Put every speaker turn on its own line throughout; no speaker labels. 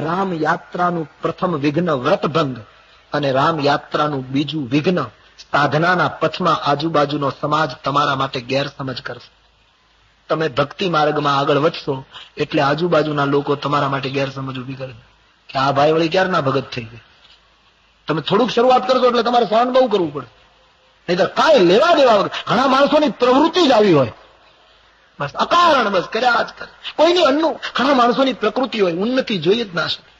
રામ યાત્રાનું પ્રથમ વિઘ્ન વ્રતભંગ અને રામ યાત્રાનું બીજું વિઘ્ન સાધનાના પથમાં આજુબાજુનો સમાજ તમારા માટે ગેરસમજ કરશે. તમે ભક્તિ માર્ગમાં આગળ વધશો એટલે આજુબાજુના લોકો તમારા માટે ગેરસમજ ઉભી કરે કે આ ભાઈ વળી ક્યારના ભગત થઈ ગયા. તમે થોડુંક શરૂઆત કરશો એટલે તમારે સહન બહુ કરવું પડે, નહીતર કાંઈ લેવા દેવા વગર. ઘણા માણસોની પ્રવૃત્તિ જ આવી હોય, બસ અકારણ બસ કર્યા જ કરે. કોઈની અન્નું ઘણા માણસોની પ્રકૃતિ હોય, ઉન્નતિ જોઈ જ ના શકે.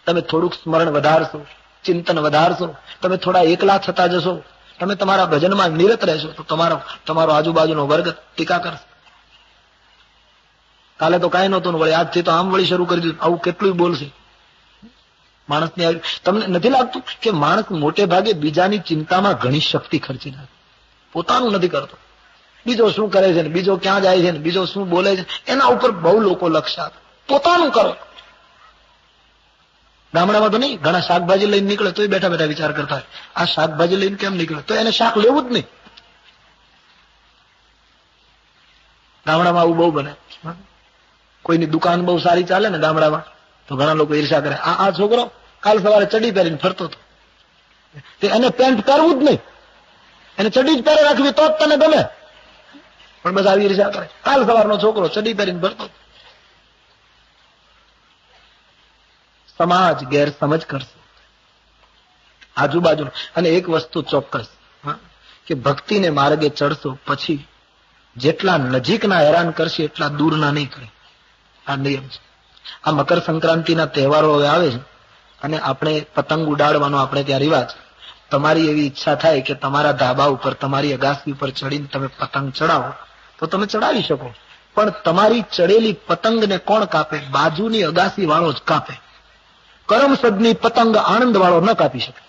તમે થોડુંક સ્મરણ વધારશો, ચિંતન વધારશો, તમે થોડા એકલા થતા જશો, તમે તમારા ભજનમાં નિરત રહેશો તો તમારો આજુબાજુનો વર્ગ ટીકા કરશે. કાલે તો કાંઈ નહોતું વળી આજથી તો આમ વળી શરૂ કરી દીધું, આવું કેટલું બોલશે. માણસની તમને નથી લાગતું કે માણસ મોટે ભાગે બીજાની ચિંતામાં ઘણી શક્તિ ખર્ચી નાખે, પોતાનું નથી કરતો. બીજો શું કરે છે ને, બીજો ક્યાં જાય છે ને, બીજો શું બોલે છે, એના ઉપર બહુ લોકો લક્ષ આપે. પોતાનું કરો. ગામડામાં તો નહીં, ઘણા શાકભાજી લઈને નીકળે તો બેઠા બેઠા વિચાર કરતા હોય આ શાકભાજી લઈને કેમ નીકળે, તો એને શાક લેવું જ નહીં. ગામડામાં આવું બહુ બને. કોઈની દુકાન બહુ સારી ચાલે ને ગામડામાં તો ઘણા લોકો ઈર્ષા કરે, આ છોકરો કાલ સવારે ચડી પહેરીને ફરતો હતો, એને પેન્ટ પહેરવું જ નહીં, એને ચડી જ પહેરે રાખવી તો જ તને ગમે. પણ બસ આવી ઈર્ષા કરે, કાલ સવારનો છોકરો ચડી પહેરીને ફરતો. સમાજ ગેરસમજ કરશે આજુબાજુ. અને એક વસ્તુ ચોક્કસ કે ભક્તિને માર્ગે ચડશો પછી જેટલા નજીકના હેરાન કરશે એટલા દૂરના નહીં કરે. આ નિયમ છે. આ મકર સંક્રાંતિના તહેવારો હવે આવે છે અને આપણે પતંગ ઉડાડવાનો આપણે ત્યાં રિવાજ. તમારી એવી ઈચ્છા થાય કે તમારા ધાબા ઉપર, તમારી અગાસી ઉપર ચડીને તમે પતંગ ચડાવો તો તમે ચડાવી શકો, પણ તમારી ચડેલી પતંગને કોણ કાપે? બાજુની અગાસી વાળો જ કાપે. કરમસદની પતંગ આનંદ વાળો ન કાપી શકે.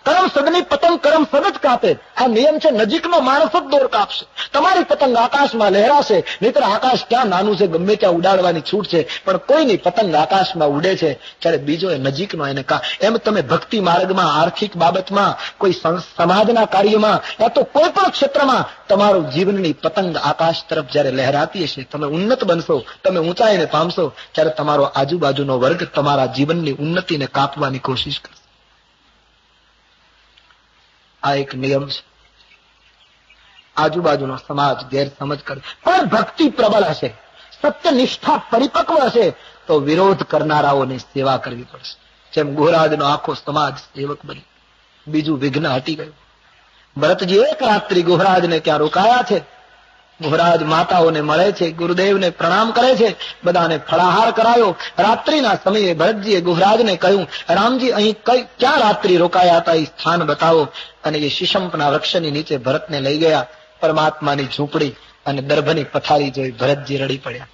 કરમસદની પતંગ કરમસદ જ કાપે. આ નિયમ છે. નજીકનો માણસ જ દોર કાપશે. તમારી પતંગ આકાશમાં લહેરાશે, નહીતર આકાશ ક્યાં નાનું છે, ગમે ત્યાં ઉડાડવાની છૂટ છે, પણ કોઈની પતંગ આકાશમાં ઉડે છે ત્યારે બીજો એ નજીકનો એને એમ તમે ભક્તિ માર્ગમાં, આર્થિક બાબતમાં, કોઈ સમાજના કાર્યમાં યા તો કોઈ પણ ક્ષેત્રમાં તમારું જીવનની પતંગ આકાશ તરફ જયારે લહેરાતી હશે, તમે ઉન્નત બનશો, તમે ઊંચાઈને પામશો, ત્યારે તમારો આજુબાજુનો વર્ગ તમારા જીવનની ઉન્નતિને કાપવાની કોશિશ કરશે. આ એક નિયમ છે. આજુબાજુનો સમાજ ગેરસમજ કરે, પણ ભક્તિ પ્રબળ હશે, સત્યનિષ્ઠા પરિપક્વ હશે તો વિરોધ કરનારાઓની સેવા કરવી પડશે. જેમ ગોરાજનો આખો સમાજ સેવક બની, બીજું વિઘ્ન હટી ગયું. ભરતજી એક રાત્રિ ગોહરાજને ત્યાં રોકાયા છે. ગોહરાજ માતાઓને મળે છે, ગુરુદેવને પ્રણામ કરે છે, બધાને ફળાહાર કરાયો. રાત્રિના સમયે ભરતજીએ ગોહરાજને કહ્યું, રામજી અહીં ક્યાં રાત્રિ રોકાયા હતા, એ સ્થાન બતાવો. અને એ શીશંપના વૃક્ષની નીચે ભરતને લઈ ગયા. પરમાત્માની ઝૂંપડી અને દર્ભની પથારી જોઈ ભરતજી રડી પડ્યા.